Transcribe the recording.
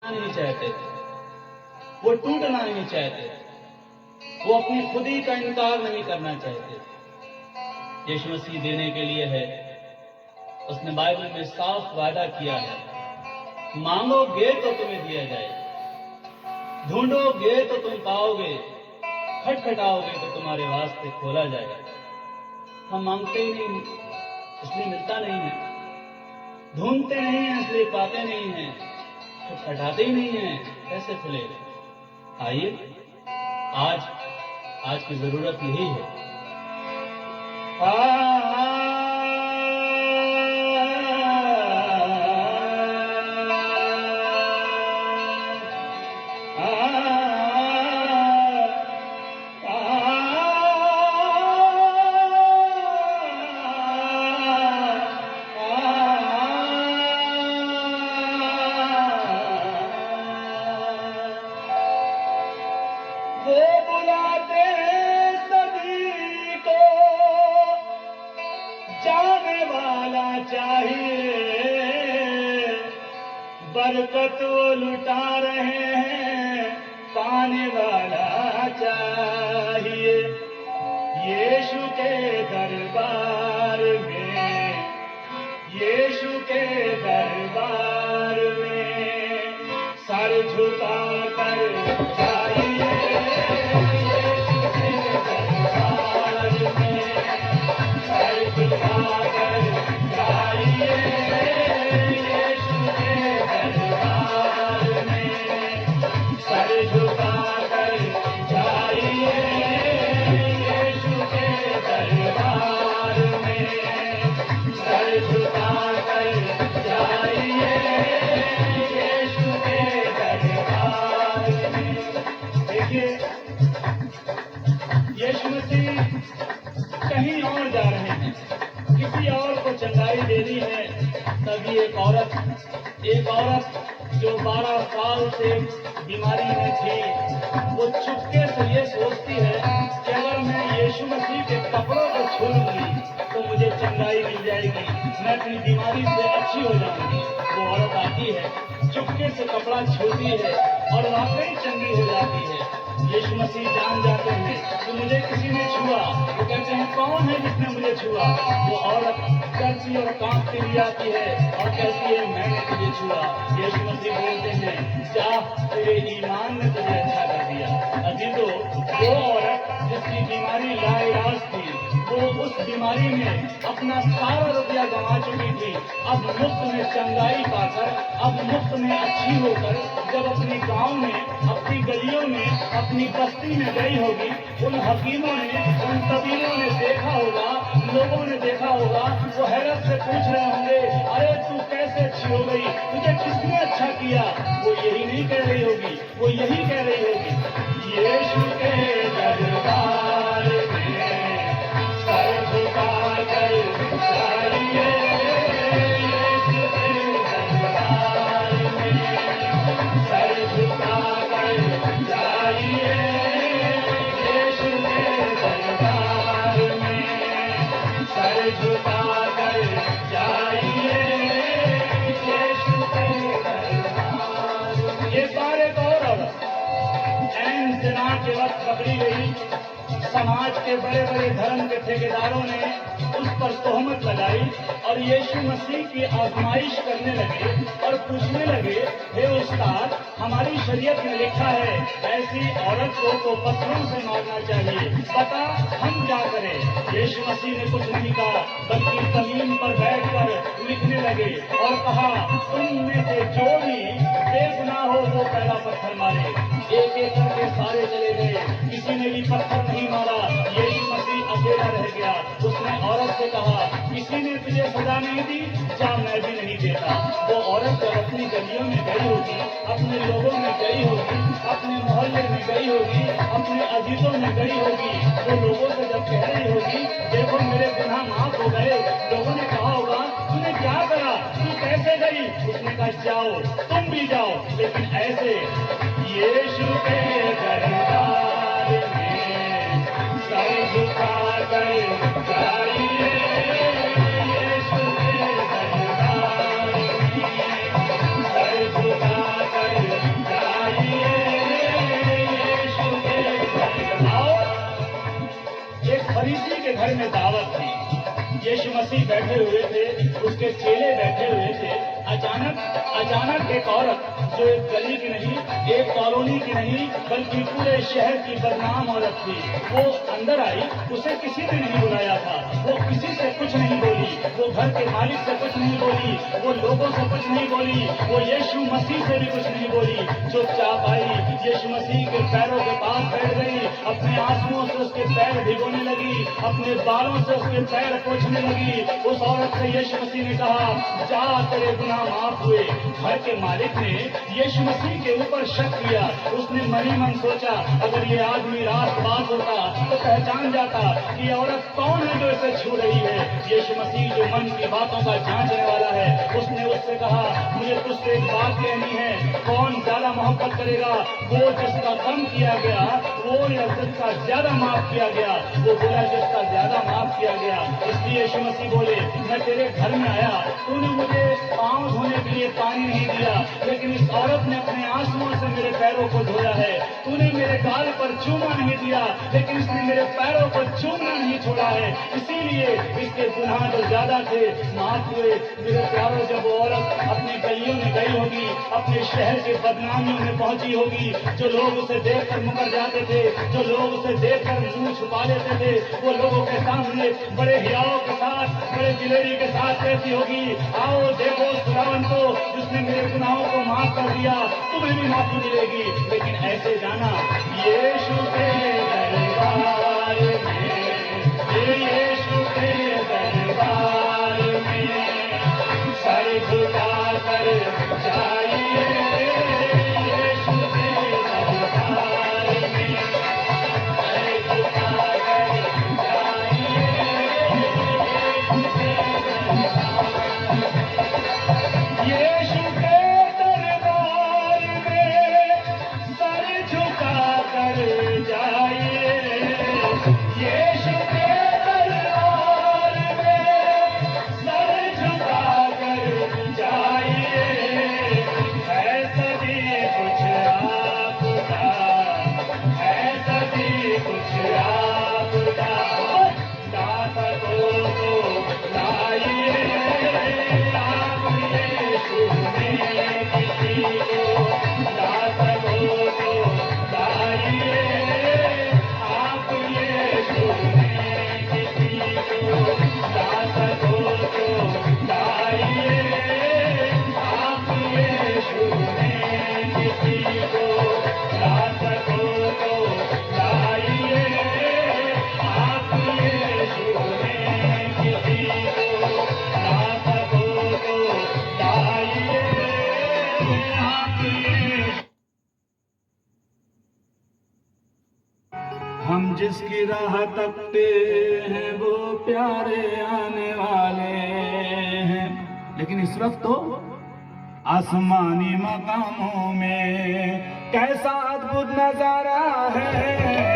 नहीं चाहते थे, वो टूटना नहीं चाहते, वो अपनी खुदी का इनकार नहीं करना चाहते। यीशु मसीह देने के लिए है। उसने बाइबल में साफ वादा किया है, मांगोगे तो तुम्हें दिया जाएगा, ढूंढोगे तो तुम पाओगे, खटखटाओगे तो तुम्हारे वास्ते खोला जाएगा। हम मांगते ही नहीं, इसलिए मिलता नहीं है, ढूंढते नहीं हैं इसलिए पाते नहीं हैं, खटखटाते ही नहीं हैं, कैसे खुलेगा? आइए, आज की जरूरत यही है। वो बुलाते हैं सभी को, जाने वाला चाहिए, बरकत वो लुटा रहे हैं, पाने वाला चाहिए। यीशु के दरबार में, यीशु के दरबार में सर झुका कर जाइए, यीशु के दरबार में सर झुका कर जाइए, यीशु के दरबार में सर झुका कर जाइए, यीशु के दरबार में सर झुका कर जाइए, यीशु के दरबार में। देखिए, यीशु मसीह कहीं और जा रहे हैं, किसी और को चंगाई देनी है। तभी एक औरत जो 12 साल से बीमारी में थी, वो चुपके से ये सोचती है कि अगर मैं यीशु मसीह के कपड़ों को छू लूंगी तो मुझे चंगाई मिल जाएगी, मैं अपनी बीमारी से अच्छी हो जाऊंगी। वो औरत आती है, चुपके से कपड़ा छूती है और वाकई चंगी हो जाती है। यीशु मसीह जान जाते हैं कि मुझे किसी ने छुआ। वो कहते हैं, कौन है जिसने मुझे छुआ? वो औरत डरती और कांपती हुई आती है और कहती है, मैंने तुझे छुआ। यीशु मसीह बोलते हैं, जा, तेरे ईमान ने तुझे अच्छा कर दिया। अजीजों, वो औरत जिसकी बीमारी लाइलाज थी, वो उस बीमारी में अपना सारा रुपया गंवा चुकी थी, अब मुफ्त में चंगाई पाकर, अब मुफ्त में अच्छी होकर जब अपने गांव में, अपनी गलियों में, अपनी बस्ती में गई होगी, उन हकीमों ने, उन तबीबों ने देखा होगा, लोगों ने देखा होगा, वो हैरत से पूछ रहे होंगे, अरे तू कैसे अच्छी हो गई, तुझे किसने अच्छा किया? वो यही नहीं कह रही होगी, वो यही कह रही होगी, यीशु के दरबार में सर झुका कर जाइए, यीशु के दरबार में सर झुका कर जाइए, यीशु के दरबार में सर झुका कर जाइए, यीशु के दरबार में। ये सारे गौरव ऐन ज़िना के वक्त पकड़ी गई। समाज के बड़े बड़े धर्म के ठेकेदारों ने उस पर तोहमत लगाई और यीशु मसीह की आजमाइश करने लगे और पूछने लगे, हे उस्ताद, हमारी शरीयत में लिखा है ऐसी औरत को तो पत्थरों से मारना चाहिए, बता हम क्या करें? यीशु मसीह ने कुछ नहीं कहा, बल्कि जमीन पर बैठकर लिखने लगे और कहा, तुम में से जो भी बेगुनाह हो वो पहला पत्थर मारे। एक एक करके सारे चले गए, किसी ने भी पत्थर नहीं मारा। यीशु मसीह अकेला रह गया। उसने औरत से कहा, किसी ने तुझे सजा नहीं दी, जा मैं भी नहीं देता। वो औरत जब अपनी गलियों में गई होगी, अपने लोगों में गई होगी, अपने मोहल्ले में गई होगी, अपने अजीजों में गई होगी, वो लोगों से जब कह रही होगी, देखो मेरे गुनाह माफ हो गए, लोगों ने कहा होगा, तूने क्या करा, तू कैसे गई? उसने कहा, जाओ, तुम भी जाओ, लेकिन ऐसे यीशु के दरबार में सर झुका कर जाइए, यीशु के दरबार में सर झुका कर मसीह बैठे हुए थे, उसके चेले बैठे हुए थे। अचानक एक औरत, जो एक गली की नहीं, एक कॉलोनी की नहीं, बल्कि पूरे शहर की बदनाम औरत थी, वो अंदर आई। उसे किसी ने नहीं बुलाया था, वो किसी से कुछ नहीं बोली, वो घर के मालिक से कुछ नहीं बोली, वो लोगों से कुछ नहीं बोली, वो यीशु मसीह से भी कुछ नहीं बोली। चुपचाप आई, यीशु मसीह के पैरों के पास बैठ गई, अपने आंसुओं से उसके पैर भिगोने लगी, अपने बालों से उसके पैर पोंछने लगी। उस औरत से यीशु मसीह ने कहा, जा, तेरे गुनाह माफ हुए। घर के मालिक ने यीशु मसीह के ऊपर शक किया। उसने मन ही मन सोचा, अगर ये आदमी रास्तबाज होता तो पहचान जाता कि औरत कौन है जो इसे छू रही है। यीशु मसीह जो मन की बातों का जांचने वाला है, उसने उससे कहा, मुझे तुझसे एक बात कहनी है, कौन ज्यादा मोहब्बत करेगा, वो जिसका कम किया गया, वो या जिसका ज्यादा माफ किया गया? वो बोला, जिसका ज्यादा माफ किया गया। इसलिए यीशु मसीह बोले, मैं तेरे घर में आया, तूने मुझे पांव धोने के लिए पानी नहीं दिया, लेकिन इस औरत ने अपने आंसुओं से मेरे पैरों को धोया है। तूने मेरे गाल पर चूमा नहीं दिया, लेकिन इसने मेरे पैरों को चूमना नहीं छोड़ा है। इसीलिए इसके गुनाह जो ज्यादा थे माफ हुए। मेरे प्यारों, जब वो औरत अपनी गलियों में गई होगी, अपने शहर के बदनामियों में पहुंची होगी, जो लोग उसे देखकर मुकर जाते थे, जो लोग उसे देखकर मुंह छुपा लेते थे, वो लोगों के सामने बड़े हियाव के साथ, बड़े दिलेरी के साथ कहती होगी, आओ देखो उस खुदावन को जिसने मेरे गुनाहों को माफ कर दिया, तुम्हें भी माफी मिलेगी। लेकिन ऐसे जाना, यीशु के दरबार में, यीशु के दरबार में सर झुका कर जाइए, यीशु के दरबार में सर झुका कर जाइए, यीशु के दरबार में सर झुका कर जाइए, यीशु के दरबार में सर झुका कर जाइए। है सभी कुछ आपका, है सभी कुछ आपका, दाता को लाइए, आप यीशु में किसी को, दाता को लाइए, आप यीशु में किसी को, दाता को लाइए, आप यीशु में किसी को, दाता को लाइए, आप यीशु में किसी को, दाता को लाइए, आप यीशु। हम जिसकी राह तकते हैं वो प्यारे आने वाले हैं। लेकिन इस वक्त तो आसमानी मकामों में कैसा अद्भुत नजारा है।